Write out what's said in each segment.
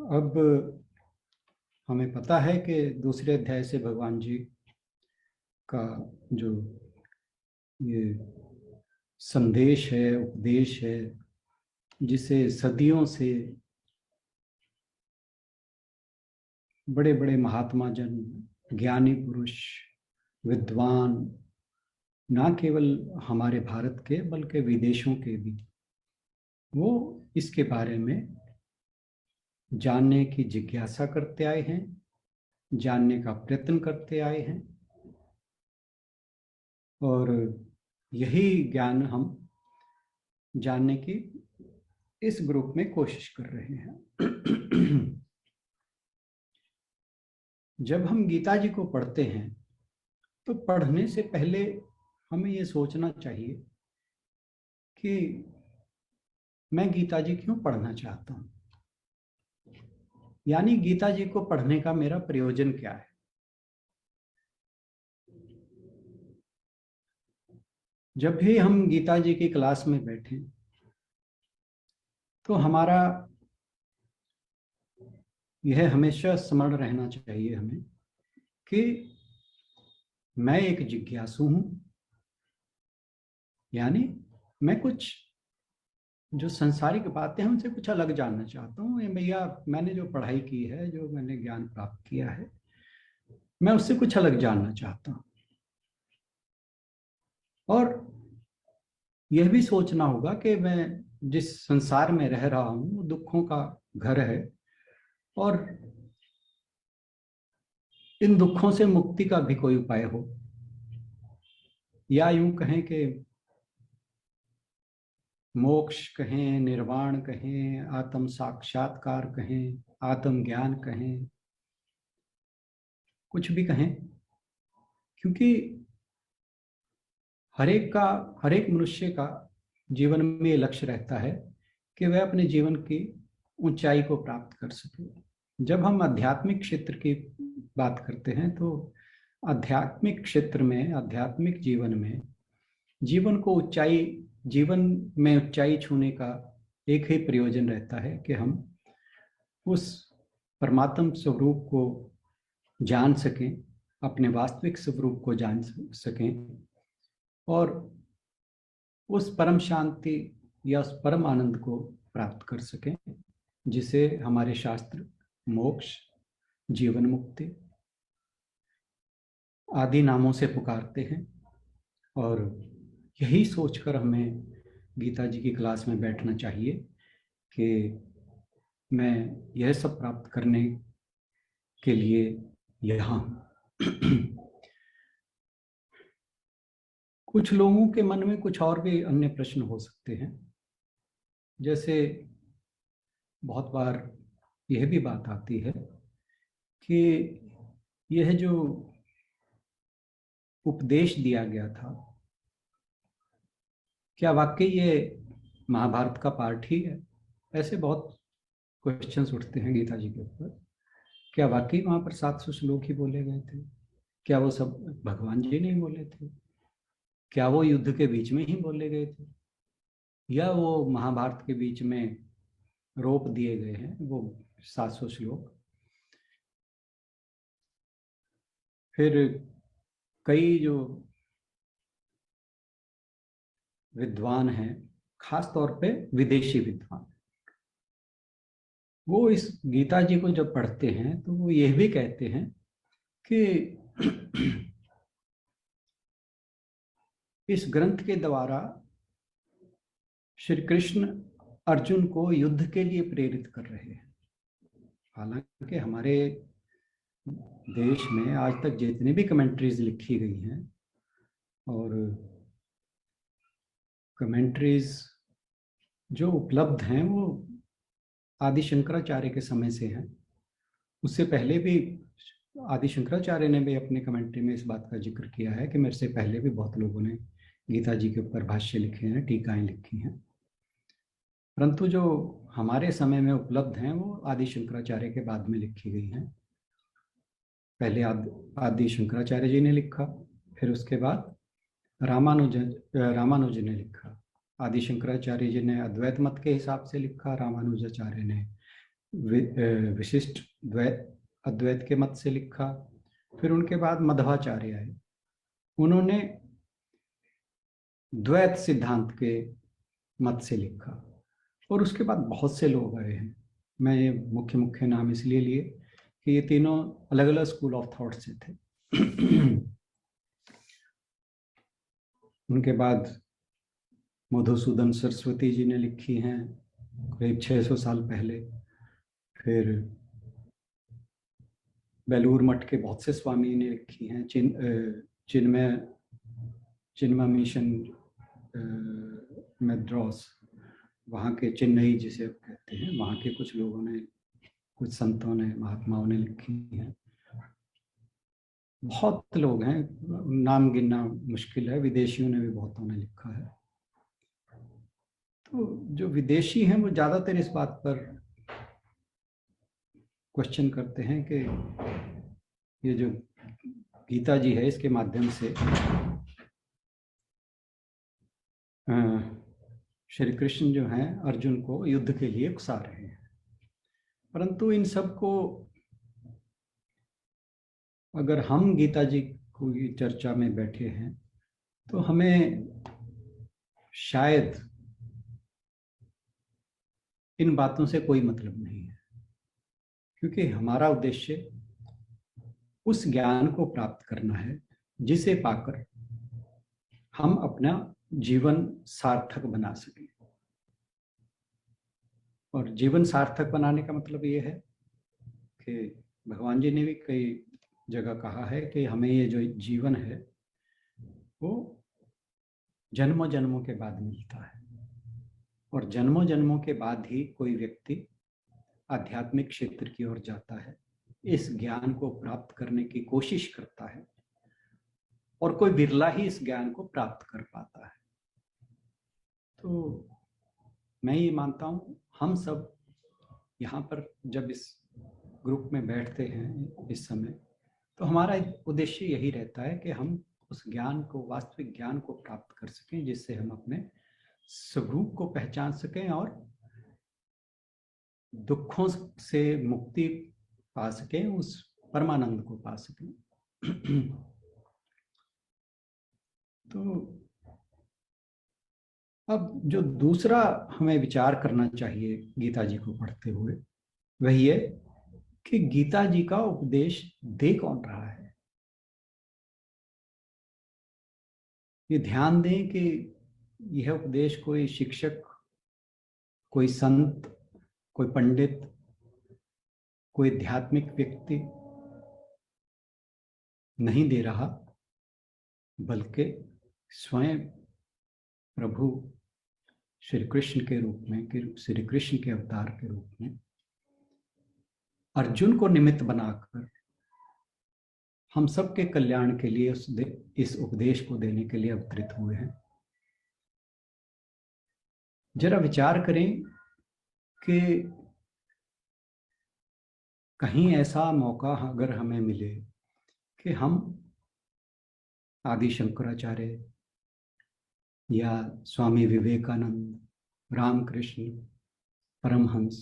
अब हमें पता है कि दूसरे अध्याय से भगवान जी का जो ये संदेश है, उपदेश है, जिसे सदियों से बड़े बड़े महात्मा जन, ज्ञानी पुरुष, विद्वान, ना केवल हमारे भारत के बल्कि विदेशों के भी, वो इसके बारे में जानने की जिज्ञासा करते आए हैं, जानने का प्रयत्न करते आए हैं। और यही ज्ञान हम जानने की इस ग्रुप में कोशिश कर रहे हैं। जब हम गीता जी को पढ़ते हैं तो पढ़ने से पहले हमें ये सोचना चाहिए कि मैं गीता जी क्यों पढ़ना चाहता हूँ, यानी गीता जी को पढ़ने का मेरा प्रयोजन क्या है। जब भी हम गीता जी की क्लास में बैठे तो हमारा यह हमेशा स्मरण रहना चाहिए हमें कि मैं एक जिज्ञासु हूं, यानी मैं कुछ जो संसारिक बातें हैं उनसे कुछ अलग जानना चाहता हूँ। भैया मैंने जो पढ़ाई की है, जो मैंने ज्ञान प्राप्त किया है, मैं उससे कुछ अलग जानना चाहता हूँ। और यह भी सोचना होगा कि मैं जिस संसार में रह रहा हूँ वो दुखों का घर है, और इन दुखों से मुक्ति का भी कोई उपाय हो, या यूं कहें कि मोक्ष कहें, निर्वाण कहें, आत्म साक्षात्कार कहें, आत्म ज्ञान कहें, कुछ भी कहें, क्योंकि हर एक मनुष्य का जीवन में ये लक्ष्य रहता है कि वह अपने जीवन की ऊंचाई को प्राप्त कर सके। जब हम आध्यात्मिक क्षेत्र की बात करते हैं तो आध्यात्मिक क्षेत्र में, आध्यात्मिक जीवन में, जीवन में ऊंचाई छूने का एक ही प्रयोजन रहता है कि हम उस परमात्म स्वरूप को जान सकें, अपने वास्तविक स्वरूप को जान सकें, और उस परम शांति या उस परम आनंद को प्राप्त कर सकें, जिसे हमारे शास्त्र मोक्ष, जीवन मुक्ति आदि नामों से पुकारते हैं। और यही सोचकर हमें गीता जी की क्लास में बैठना चाहिए कि मैं यह सब प्राप्त करने के लिए यहाँ हूँ। कुछ लोगों के मन में कुछ और भी अन्य प्रश्न हो सकते हैं, जैसे बहुत बार यह भी बात आती है कि यह जो उपदेश दिया गया था, क्या वाकई ये महाभारत का पार्ट ही है? ऐसे बहुत क्वेश्चंस उठते हैं गीता जी के ऊपर। क्या वाकई वहां पर 700 श्लोक ही बोले गए थे? क्या वो सब भगवान जी नहीं बोले थे? क्या वो युद्ध के बीच में ही बोले गए थे, या वो महाभारत के बीच में रोप दिए गए हैं वो 700 श्लोक? फिर कई जो विद्वान हैं, खास तौर पे विदेशी विद्वान, वो इस गीता जी को जब पढ़ते हैं तो वो यह भी कहते हैं कि इस ग्रंथ के द्वारा श्री कृष्ण अर्जुन को युद्ध के लिए प्रेरित कर रहे हैं। हालांकि हमारे देश में आज तक जितनी भी कमेंट्रीज लिखी गई हैं, और कमेंट्रीज जो उपलब्ध हैं वो आदि शंकराचार्य के समय से हैं। उससे पहले भी आदि शंकराचार्य ने भी अपने कमेंट्री में इस बात का जिक्र किया है कि मेरे से पहले भी बहुत लोगों ने गीता जी के ऊपर भाष्य लिखे हैं, टीकाएं लिखी हैं, परंतु जो हमारे समय में उपलब्ध हैं वो आदि शंकराचार्य के बाद में लिखी गई हैं। पहले आदि शंकराचार्य जी ने लिखा, फिर उसके बाद रामानुज ने लिखा। आदि शंकराचार्य जी ने अद्वैत मत के हिसाब से लिखा, रामानुजाचार्य ने विशिष्ट द्वैत अद्वैत के मत से लिखा। फिर उनके बाद मध्वाचार्य आए, उन्होंने द्वैत सिद्धांत के मत से लिखा। और उसके बाद बहुत से लोग आए हैं। मैं ये मुख्य मुख्य नाम इसलिए लिए कि ये तीनों अलग अलग स्कूल ऑफ थॉट से थे। उनके बाद मधुसूदन सरस्वती जी ने लिखी हैं करीब 600 साल पहले। फिर बेलूर मठ के बहुत से स्वामी ने लिखी हैं। चिन्मय मिशन मद्रास, वहाँ के चेन्नई जिसे कहते हैं, वहाँ के कुछ लोगों ने, कुछ संतों ने, महात्माओं ने लिखी हैं। बहुत लोग हैं, नाम गिनना मुश्किल है। विदेशियों ने भी बहुतों ने लिखा है। तो जो विदेशी हैं वो ज़्यादातर इस बात पर क्वेश्चन करते हैं कि ये जो गीता जी है, इसके माध्यम से श्री कृष्ण जो हैं अर्जुन को युद्ध के लिए उकसा रहे हैं। परंतु इन सब को अगर हम गीता जी की चर्चा में बैठे हैं तो हमें शायद इन बातों से कोई मतलब नहीं है, क्योंकि हमारा उद्देश्य उस ज्ञान को प्राप्त करना है जिसे पाकर हम अपना जीवन सार्थक बना सकें। और जीवन सार्थक बनाने का मतलब ये है कि भगवान जी ने भी कई जगह कहा है कि हमें ये जो जीवन है वो जन्मों जन्मों के बाद मिलता है, और जन्मों जन्मों के बाद ही कोई व्यक्ति आध्यात्मिक क्षेत्र की ओर जाता है, इस ज्ञान को प्राप्त करने की कोशिश करता है, और कोई बिरला ही इस ज्ञान को प्राप्त कर पाता है। तो मैं ये मानता हूँ हम सब यहाँ पर जब इस ग्रुप में बैठते हैं इस समय, तो हमारा उद्देश्य यही रहता है कि हम उस ज्ञान को, वास्तविक ज्ञान को प्राप्त कर सकें, जिससे हम अपने स्वरूप को पहचान सकें और दुखों से मुक्ति पा सकें, उस परमानंद को पा सकें। तो अब जो दूसरा हमें विचार करना चाहिए गीता जी को पढ़ते हुए, वही है कि गीता जी का उपदेश दे कौन रहा है। ये ध्यान दें कि यह उपदेश कोई शिक्षक, कोई संत, कोई पंडित, कोई आध्यात्मिक व्यक्ति नहीं दे रहा, बल्कि स्वयं प्रभु श्री कृष्ण के रूप में, श्री कृष्ण के अवतार के रूप में अर्जुन को निमित्त बनाकर हम सबके कल्याण के लिए इस उपदेश को देने के लिए अवतरित हुए हैं। जरा विचार करें कि कहीं ऐसा मौका अगर हमें मिले कि हम आदि शंकराचार्य या स्वामी विवेकानंद, रामकृष्ण परमहंस,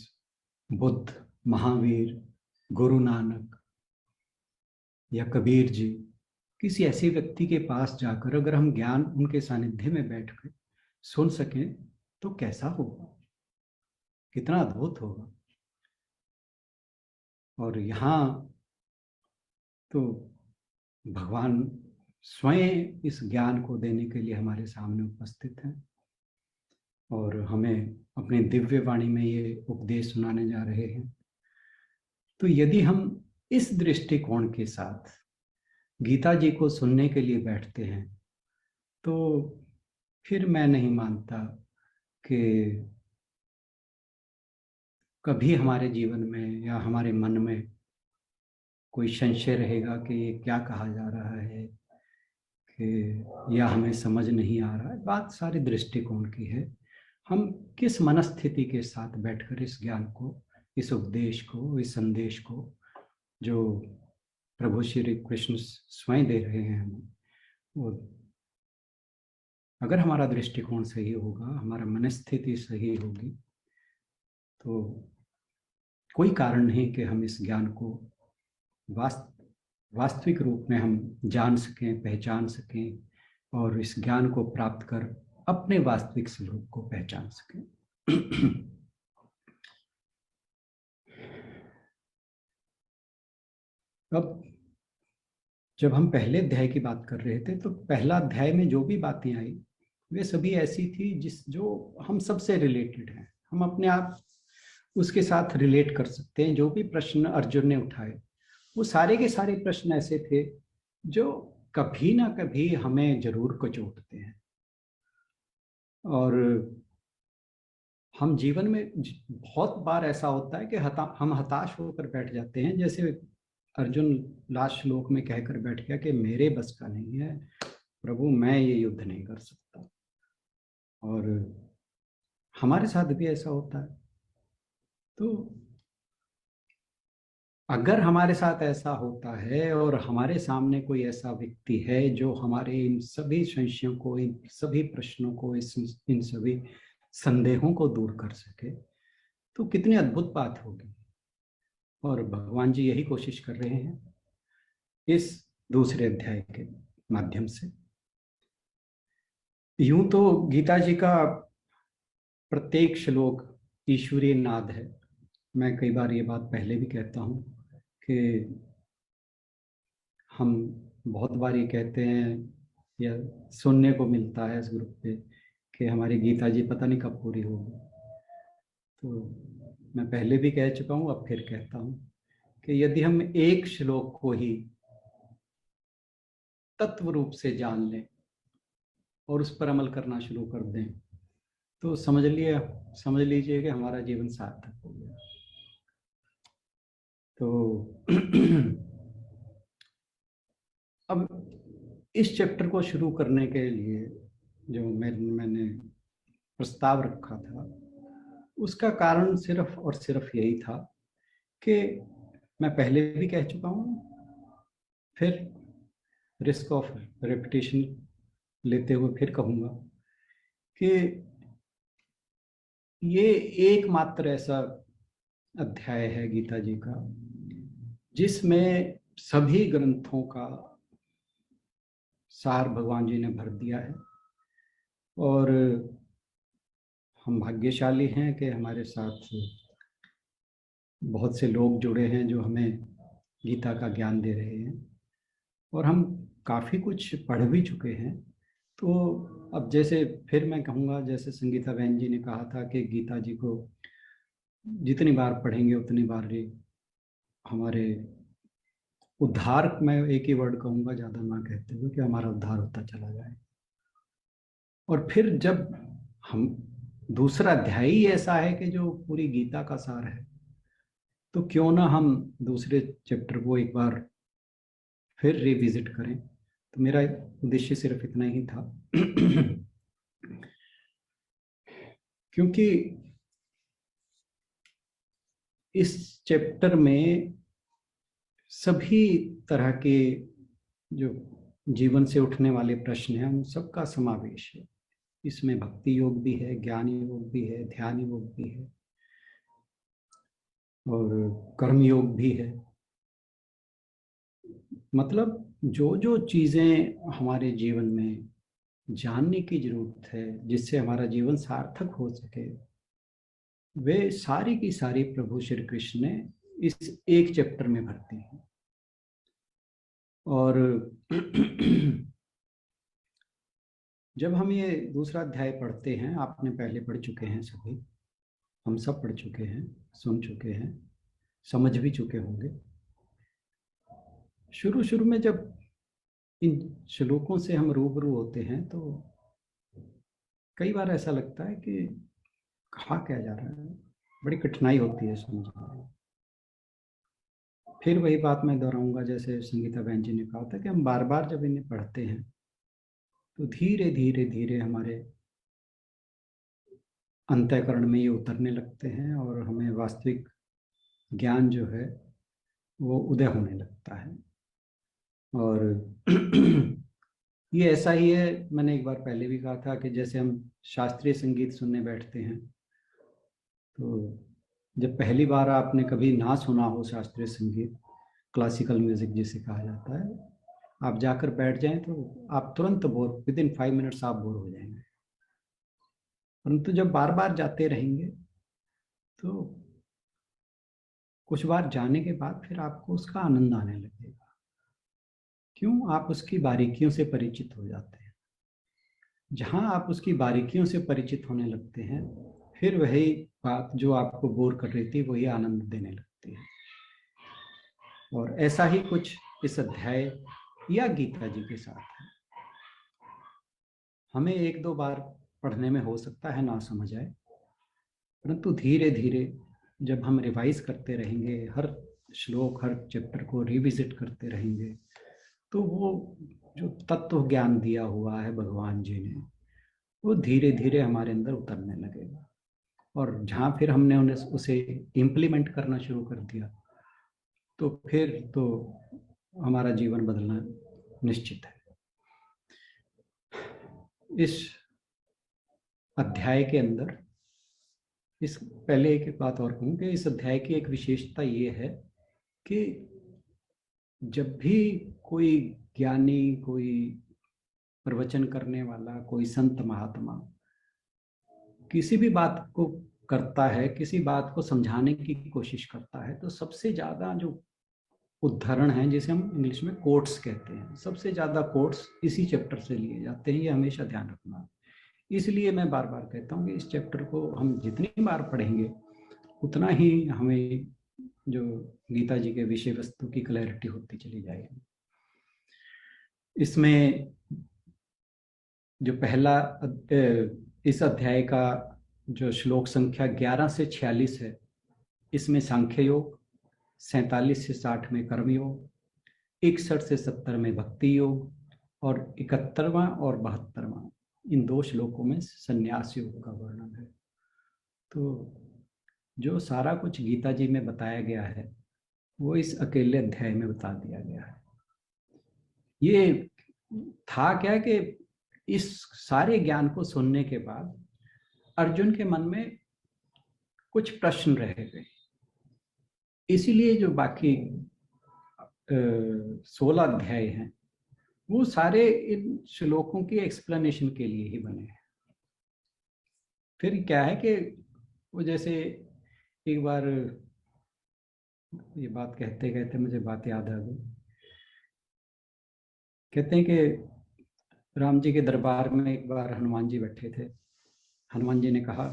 बुद्ध, महावीर, गुरु नानक या कबीर जी, किसी ऐसे व्यक्ति के पास जाकर अगर हम ज्ञान उनके सानिध्य में बैठकर सुन सकें तो कैसा होगा, कितना अद्भुत होगा। और यहाँ तो भगवान स्वयं इस ज्ञान को देने के लिए हमारे सामने उपस्थित हैं और हमें अपनी दिव्य वाणी में ये उपदेश सुनाने जा रहे हैं। तो यदि हम इस दृष्टिकोण के साथ गीता जी को सुनने के लिए बैठते हैं तो फिर मैं नहीं मानता कि कभी हमारे जीवन में या हमारे मन में कोई संशय रहेगा कि ये क्या कहा जा रहा है, कि या हमें समझ नहीं आ रहा है। बात सारी दृष्टिकोण की है, हम किस मनस्थिति के साथ बैठकर इस ज्ञान को, इस उपदेश को, इस संदेश को जो प्रभु श्री कृष्ण स्वयं दे रहे हैं हमें, वो अगर हमारा दृष्टिकोण सही होगा, हमारा मनस्थिति सही होगी, तो कोई कारण नहीं कि हम इस ज्ञान को वास्तविक रूप में हम जान सकें, पहचान सकें और इस ज्ञान को प्राप्त कर अपने वास्तविक स्वरूप को पहचान सकें। अब जब हम पहले अध्याय की बात कर रहे थे तो पहला अध्याय में जो भी बातें आई वे सभी ऐसी थी जो हम सबसे रिलेटेड हैं, हम अपने आप उसके साथ रिलेट कर सकते हैं। जो भी प्रश्न अर्जुन ने उठाए वो सारे के सारे प्रश्न ऐसे थे जो कभी ना कभी हमें जरूर कचोटते हैं और हम जीवन में बहुत बार ऐसा होता है कि हम हताश होकर बैठ जाते हैं। जैसे अर्जुन लास्ट श्लोक में कहकर बैठ गया कि मेरे बस का नहीं है प्रभु, मैं ये युद्ध नहीं कर सकता। और हमारे साथ भी ऐसा होता है। तो अगर हमारे साथ ऐसा होता है और हमारे सामने कोई ऐसा व्यक्ति है जो हमारे इन सभी संशयों को, इन सभी प्रश्नों को, इन सभी संदेहों को दूर कर सके तो कितनी अद्भुत बात होगी। और भगवान जी यही कोशिश कर रहे हैं इस दूसरे अध्याय के माध्यम से। यूं तो गीता जी का प्रत्येक श्लोक ईश्वरीय नाद है। मैं कई बार ये बात पहले भी कहता हूँ कि हम बहुत बार ये कहते हैं या सुनने को मिलता है इस ग्रुप पे कि हमारी गीता जी पता नहीं कब पूरी होगी। तो मैं पहले भी कह चुका हूँ, अब फिर कहता हूँ कि यदि हम एक श्लोक को ही तत्व रूप से जान लें और उस पर अमल करना शुरू कर दें तो समझ लीजिए कि हमारा जीवन सार्थक हो गया। तो अब इस चैप्टर को शुरू करने के लिए जो मैंने प्रस्ताव रखा था उसका कारण सिर्फ और सिर्फ यही था कि मैं पहले भी कह चुका हूँ, फिर रिस्क ऑफ रेपिटेशन लेते हुए फिर कहूँगा कि ये एकमात्र ऐसा अध्याय है गीता जी का जिसमें सभी ग्रंथों का सार भगवान जी ने भर दिया है। और हम भाग्यशाली हैं कि हमारे साथ बहुत से लोग जुड़े हैं जो हमें गीता का ज्ञान दे रहे हैं और हम काफ़ी कुछ पढ़ भी चुके हैं। तो अब जैसे फिर मैं कहूँगा, जैसे संगीता बहन जी ने कहा था कि गीता जी को जितनी बार पढ़ेंगे उतनी बार ये हमारे उद्धार, मैं एक ही वर्ड कहूँगा ज़्यादा ना कहते हुए, कि हमारा उद्धार होता चला जाए। और फिर जब हम दूसरा अध्याय ही ऐसा है कि जो पूरी गीता का सार है तो क्यों ना हम दूसरे चैप्टर को एक बार फिर रिविजिट करें। तो मेरा उद्देश्य सिर्फ इतना ही था क्योंकि इस चैप्टर में सभी तरह के जो जीवन से उठने वाले प्रश्न हैं उन सबका समावेश है। इसमें भक्ति योग भी है, ज्ञान योग भी है, ध्यान योग भी है और कर्म योग भी है। मतलब जो जो चीजें हमारे जीवन में जानने की जरूरत है जिससे हमारा जीवन सार्थक हो सके, वे सारी की सारी प्रभु श्री कृष्ण ने इस एक चैप्टर में भरती हैं। और जब हम ये दूसरा अध्याय पढ़ते हैं, आपने पहले पढ़ चुके हैं, सभी हम सब पढ़ चुके हैं, सुन चुके हैं, समझ भी चुके होंगे। शुरू शुरू में जब इन श्लोकों से हम रूबरू होते हैं तो कई बार ऐसा लगता है कि कहा क्या जा रहा है, बड़ी कठिनाई होती है समझने में। फिर वही बात मैं दोहराऊंगा, जैसे संगीता बहन जी ने कहा था कि हम बार बार जब इन्हें पढ़ते हैं तो धीरे धीरे धीरे हमारे अंतःकरण में ये उतरने लगते हैं और हमें वास्तविक ज्ञान जो है वो उदय होने लगता है। और ये ऐसा ही है, मैंने एक बार पहले भी कहा था कि जैसे हम शास्त्रीय संगीत सुनने बैठते हैं तो जब पहली बार आपने कभी ना सुना हो शास्त्रीय संगीत, क्लासिकल म्यूजिक जिसे कहा जाता है, आप जाकर बैठ जाएं तो आप तुरंत बोर, विद इन 5 मिनट्स आप बोर हो जाएंगे। परंतु जब बार बार जाते रहेंगे तो कुछ बार जाने के बाद फिर आपको उसका आनंद आने लगेगा। क्यों? आप उसकी बारीकियों से परिचित हो जाते हैं। जहां आप उसकी बारीकियों से परिचित होने लगते हैं, फिर वही बात जो आपको बोर कर रही थी वही आनंद देने लगती है। और ऐसा ही कुछ इस अध्याय या गीता जी के साथ है। हमें 1-2 बार पढ़ने में हो सकता है ना समझ आए, परंतु धीरे धीरे जब हम रिवाइज करते रहेंगे, हर श्लोक, हर चैप्टर को रिविजिट करते रहेंगे, तो वो जो तत्व ज्ञान दिया हुआ है भगवान जी ने, वो धीरे धीरे हमारे अंदर उतरने लगेगा। और जहाँ फिर हमने उन्हें उसे इम्प्लीमेंट करना शुरू कर दिया, तो फिर तो हमारा जीवन बदलना निश्चित है। इस अध्याय के अंदर, इस पहले एक बात और कहूँ कि इस अध्याय की एक विशेषता ये है कि जब भी कोई ज्ञानी, कोई प्रवचन करने वाला, कोई संत महात्मा किसी भी बात को करता है, किसी बात को समझाने की कोशिश करता है, तो सबसे ज्यादा जो उद्धरण है, जिसे हम इंग्लिश में कोट्स कहते हैं, सबसे ज्यादा कोट्स इसी चैप्टर से लिए जाते हैं। ये हमेशा ध्यान रखना। इसलिए मैं बार बार कहता हूँ कि इस चैप्टर को हम जितनी बार पढ़ेंगे उतना ही हमें जो गीता जी के विषय वस्तु की क्लैरिटी होती चली जाएगी। इसमें जो पहला इस अध्याय का जो श्लोक संख्या 11 से 46 है, इसमें सांख्य योग, 47 से 60 में कर्म योग, 61 से 70 में भक्ति योग, और 71वां और 72वां, इन 2 श्लोकों में संन्यास योग का वर्णन है। तो जो सारा कुछ गीता जी में बताया गया है वो इस अकेले अध्याय में बता दिया गया है। ये था क्या कि इस सारे ज्ञान को सुनने के बाद अर्जुन के मन में कुछ प्रश्न रह गए, इसीलिए जो बाकी 16 अध्याय हैं वो सारे इन श्लोकों की एक्सप्लेनेशन के लिए ही बने हैं। फिर क्या है कि वो जैसे एक बार, ये बात कहते कहते मुझे बात याद आ गई। कहते हैं कि राम जी के दरबार में एक बार हनुमान जी बैठे थे। हनुमान जी ने कहा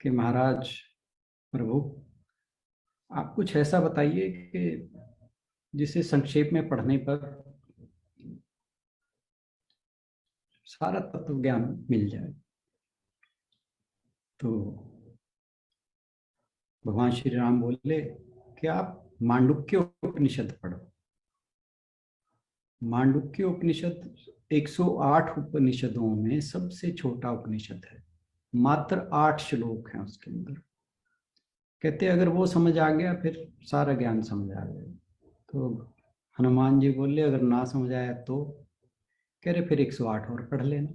कि महाराज, प्रभु, आप कुछ ऐसा बताइए कि जिसे संक्षेप में पढ़ने पर सारा तत्व ज्ञान मिल जाए। तो भगवान श्री राम बोले कि आप मांडुक्य उपनिषद पढ़ो। मांडुक्य उपनिषद 108 उपनिषदों में सबसे छोटा उपनिषद है, मात्र 8 श्लोक हैं उसके अंदर। कहते अगर वो समझ आ गया फिर सारा ज्ञान समझ आ गया। तो हनुमान जी बोले अगर ना समझ आया तो? कह रहे फिर 108 और पढ़ लेना।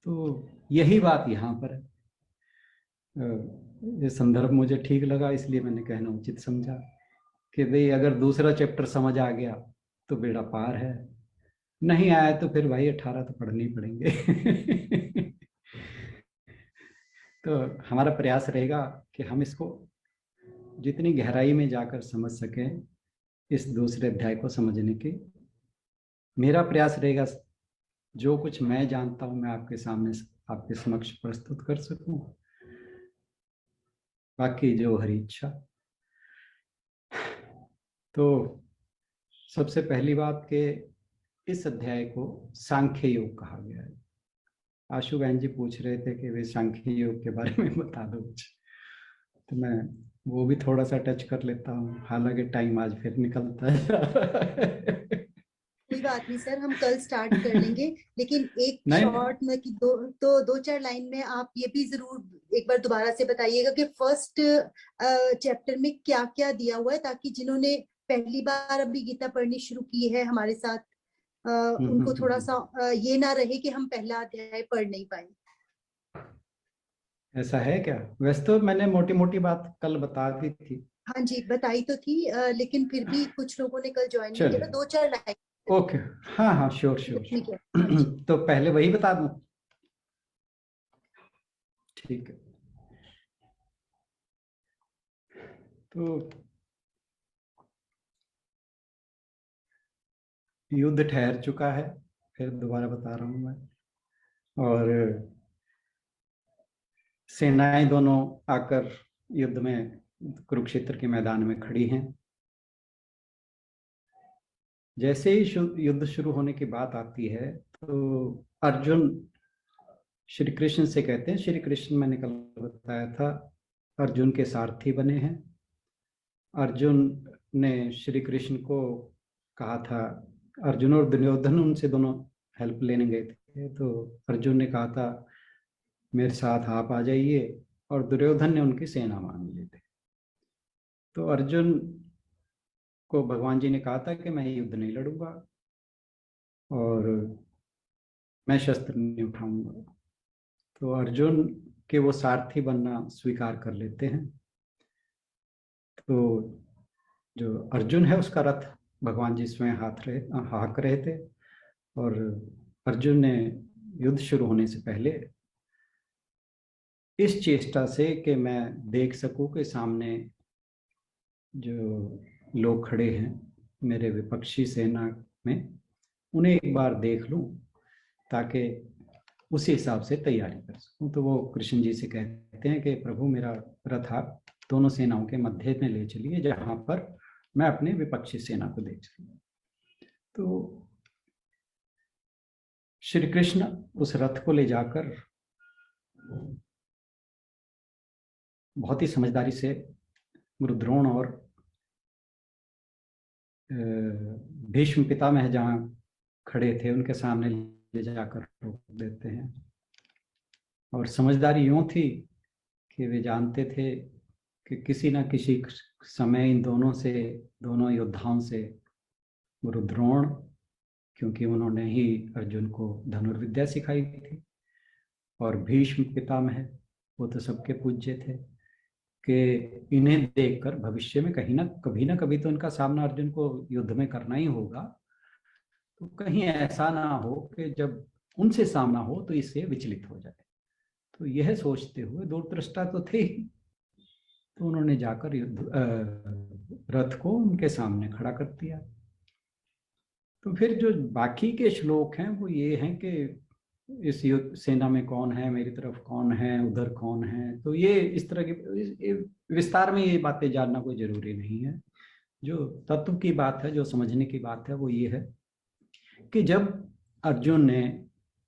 तो यही बात यहाँ पर है। ये संदर्भ मुझे ठीक लगा, इसलिए मैंने कहना उचित समझा कि भाई अगर दूसरा चैप्टर समझ आ गया तो बेड़ा पार है, नहीं आया तो फिर भाई 18 तो पढ़ने ही पड़ेंगे। तो हमारा प्रयास रहेगा कि हम इसको जितनी गहराई में जाकर समझ सकें, इस दूसरे अध्याय को समझने की मेरा प्रयास रहेगा। जो कुछ मैं जानता हूं मैं आपके सामने, आपके समक्ष प्रस्तुत कर सकूं, बाकी जो हरी इच्छा। तो सबसे पहली बात कि इस अध्याय को सांख्य योग कहा गया है। आशु बहन जी पूछ रहे थे कि वे सांख्य योग के बारे में बता दो कुछ, तो मैं वो भी थोड़ा सा टच कर लेता हूँ, हालांकि टाइम आज फिर निकलता है। कोई बात नहीं सर, हम कल स्टार्ट कर लेंगे, लेकिन एक शॉर्ट में कि दो चार लाइन में आप ये भी जरूर एक बार दोबारा से बताइएगा कि फर्स्ट चैप्टर में क्या क्या दिया हुआ है, ताकि जिन्होंने पहली बार अभी गीता पढ़नी शुरू की है हमारे साथ, उनको थोड़ा सा ये ना रहे कि हम पहला अध्याय पढ़ नहीं पाए। ऐसा है क्या? वैसे तो मैंने मोटी मोटी बात कल बता दी थी। हाँ जी, बताई तो थी, लेकिन फिर भी कुछ लोगों ने कल ज्वाइन नहीं किया, चलिए, तो 2-4 लाइन ओके। हाँ हाँ, श्योर श्योर लिखने के। श्योर। हाँ जी। तो पहले वही बता दूं? ठीक है। तो युद्ध ठहर चुका है, फिर दोबारा बता रहा हूं मैं। और सेनाएं दोनों आकर युद्ध में, कुरुक्षेत्र के मैदान में खड़ी हैं। जैसे ही युद्ध शुरू होने की बात आती है, तो अर्जुन श्री कृष्ण से कहते हैं, श्री कृष्ण मैंने कल बताया था अर्जुन के सारथी बने हैं। अर्जुन ने श्री कृष्ण को कहा था, अर्जुन और दुर्योधन उनसे दोनों हेल्प लेने गए थे, तो अर्जुन ने कहा था मेरे साथ आप आ जाइए, और दुर्योधन ने उनकी सेना मांग ली थी। तो अर्जुन को भगवान जी ने कहा था कि मैं युद्ध नहीं लड़ूंगा और मैं शस्त्र नहीं उठाऊंगा। तो अर्जुन के वो सारथी बनना स्वीकार कर लेते हैं। तो जो अर्जुन है उसका रथ भगवान जी स्वयं हाँक रहे थे। और अर्जुन ने युद्ध शुरू होने से पहले इस चेष्टा से कि मैं देख सकूं कि सामने जो लोग खड़े हैं मेरे विपक्षी सेना में, उन्हें एक बार देख लूं ताकि उसी हिसाब से तैयारी कर सकूं। तो वो कृष्ण जी से कहते हैं कि प्रभु मेरा रथ आप दोनों सेनाओं के मध्य में ले चलिए, जहां पर मैं अपने विपक्षी सेना को देख सकूं। तो श्री कृष्ण उस रथ को ले जाकर बहुत ही समझदारी से गुरु द्रोण और भीष्म पितामह जहाँ खड़े थे उनके सामने ले जाकर रोक देते हैं। और समझदारी यूं थी कि वे जानते थे कि किसी न किसी समय इन दोनों योद्धाओं से गुरु द्रोण, क्योंकि उन्होंने ही अर्जुन को धनुर्विद्या सिखाई थी, और भीष्म पितामह वो तो सबके पूज्य थे, कि इन्हें देखकर भविष्य में कभी ना कभी तो इनका सामना अर्जुन को युद्ध में करना ही होगा। तो कहीं ऐसा ना हो कि जब उनसे सामना हो तो इससे विचलित हो जाए। तो यह सोचते हुए दूरदृष्टा तो थे ही, तो उन्होंने जाकर रथ को उनके सामने खड़ा कर दिया। तो फिर जो बाकी के श्लोक हैं वो ये हैं कि इस सेना में कौन है, मेरी तरफ कौन है, उधर कौन है। तो ये इस तरह की विस्तार में ये बातें जानना कोई जरूरी नहीं है। जो तत्व की बात है, जो समझने की बात है, वो ये है कि जब अर्जुन ने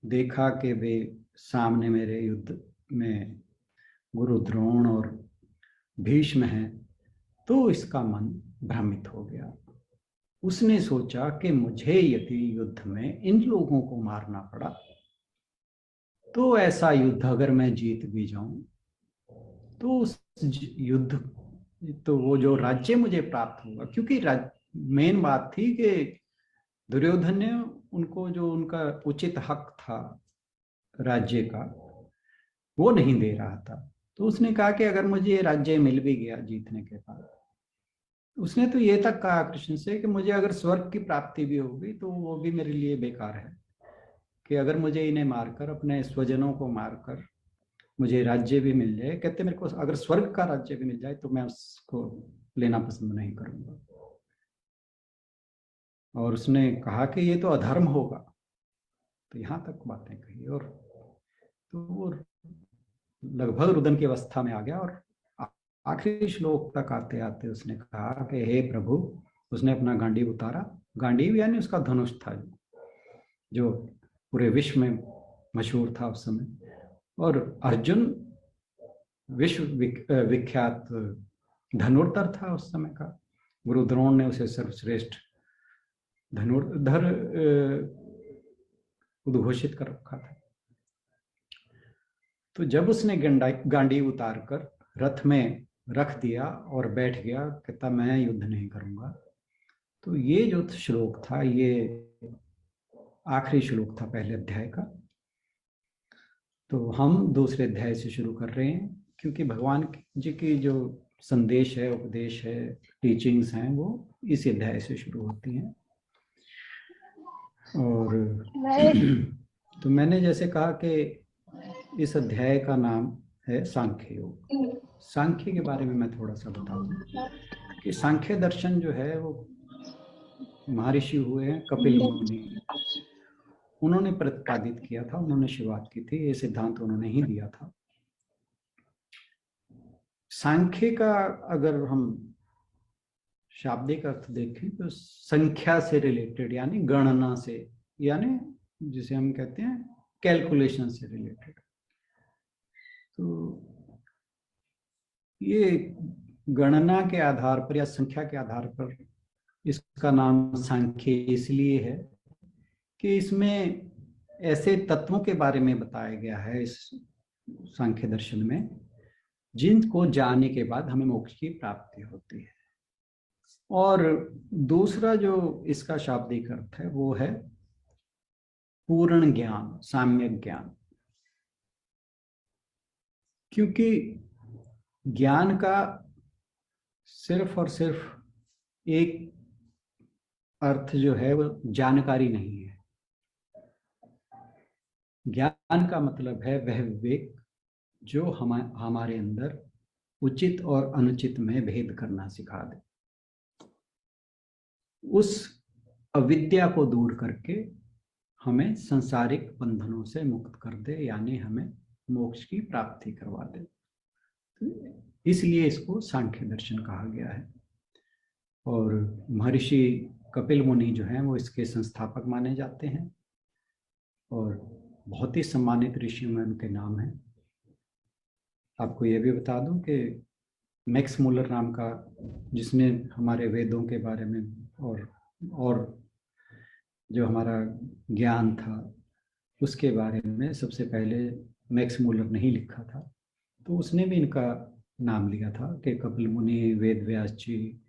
देखा कि वे सामने मेरे युद्ध में गुरु द्रोण और भीष्म हैं, तो इसका मन भ्रमित हो गया। उसने सोचा कि मुझे यदि युद्ध में इन लोगों को मारना पड़ा तो ऐसा युद्ध अगर मैं जीत भी जाऊं तो उस युद्ध, तो वो जो राज्य मुझे प्राप्त होगा, क्योंकि मेन बात थी कि दुर्योधन ने उनको जो उनका उचित हक था राज्य का वो नहीं दे रहा था। तो उसने कहा कि अगर मुझे ये राज्य मिल भी गया जीतने के बाद, उसने तो ये तक कहा कृष्ण से कि मुझे अगर स्वर्ग की प्राप्ति भी होगी तो वो भी मेरे लिए बेकार है, कि अगर मुझे इन्हें मारकर, अपने स्वजनों को मारकर मुझे राज्य भी मिल जाए, कहते मेरे को अगर स्वर्ग का राज्य भी मिल जाए तो मैं उसको लेना पसंद नहीं करूंगा। और उसने कहा कि ये तो अधर्म होगा। तो यहां तक बातें कही, और तो वो लगभग रुदन की अवस्था में आ गया। और आखिरी श्लोक तक आते आते उसने कहा कि हे प्रभु, उसने अपना गांडीव उतारा। गांडीव यानी उसका धनुष था, जो पूरे विश्व में मशहूर था उस समय। और अर्जुन विश्व विख्यात धनुर्धर था उस समय का। गुरु द्रोण ने उसे सर्वश्रेष्ठ धनुर्धर उद्घोषित कर रखा था। तो जब उसने गांडी उतार कर रथ में रख दिया और बैठ गया, कहता मैं युद्ध नहीं करूंगा। तो ये जो श्लोक था, ये आखिरी श्लोक था पहले अध्याय का। तो हम दूसरे अध्याय से शुरू कर रहे हैं, क्योंकि भगवान जी की जो संदेश है, उपदेश है, टीचिंग्स हैं, वो इस अध्याय से शुरू होती हैं। और तो मैंने जैसे कहा कि इस अध्याय का नाम है सांख्य योग। सांख्य के बारे में मैं थोड़ा सा बता दूं कि सांख्य दर्शन जो है वो महर्षि हुए हैं कपिल मुनि, उन्होंने प्रतिपादित किया था, उन्होंने शुरुआत की थी, ये सिद्धांत उन्होंने ही दिया था। सांख्य का अगर हम शाब्दिक अर्थ देखें तो संख्या से रिलेटेड, यानी गणना से, यानी जिसे हम कहते हैं कैलकुलेशन से रिलेटेड। तो ये गणना के आधार पर या संख्या के आधार पर इसका नाम सांख्य इसलिए है कि इसमें ऐसे तत्वों के बारे में बताया गया है इस सांख्य दर्शन में, जिनको जानने के बाद हमें मोक्ष की प्राप्ति होती है। और दूसरा जो इसका शाब्दिक अर्थ है वो है पूर्ण ज्ञान, साम्यक ज्ञान। क्योंकि ज्ञान का सिर्फ और सिर्फ एक अर्थ जो है वो जानकारी नहीं है। ज्ञान का मतलब है वह विवेक जो हमारे अंदर उचित और अनुचित में भेद करना सिखा दे, उस अविद्या को दूर करके हमें सांसारिक बंधनों से मुक्त कर दे, यानी हमें मोक्ष की प्राप्ति करवा दे। इसलिए इसको सांख्य दर्शन कहा गया है। और महर्षि कपिल मुनि जो हैं वो इसके संस्थापक माने जाते हैं और बहुत ही सम्मानित ऋषियों में उनके नाम हैं। आपको यह भी बता दूं कि मैक्स मुलर नाम का, जिसने हमारे वेदों के बारे में और जो हमारा ज्ञान था उसके बारे में सबसे पहले मैक्स मुलर ने ही लिखा था, तो उसने भी इनका नाम लिया था कि कपिल मुनि, वेद व्यास जी,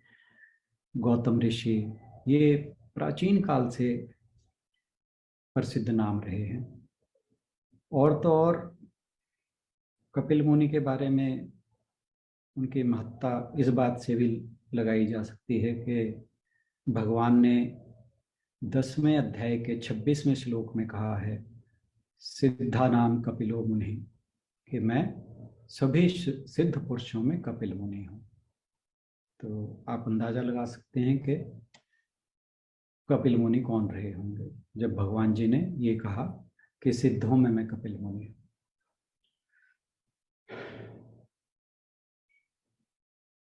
गौतम ऋषि, ये प्राचीन काल से प्रसिद्ध नाम रहे हैं। और तो और कपिल मुनि के बारे में उनकी महत्ता इस बात से भी लगाई जा सकती है कि भगवान ने 10वें अध्याय के 26वें श्लोक में कहा है, सिद्धा नाम कपिलो मुनि, कि मैं सभी सिद्ध पुरुषों में कपिल मुनि हूँ। तो आप अंदाजा लगा सकते हैं कि कपिल मुनि कौन रहे होंगे जब भगवान जी ने ये कहा कि सिद्धों में मैं कपिल मुनि हूँ।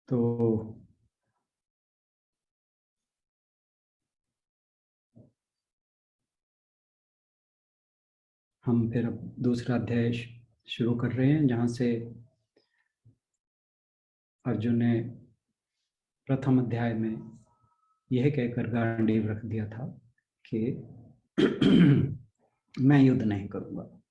तो हम फिर अब दूसरा अध्याय शुरू कर रहे हैं, जहाँ से अर्जुन ने प्रथम अध्याय में यह कहकर गांडीव रख दिया था कि मैं युद्ध नहीं करूंगा,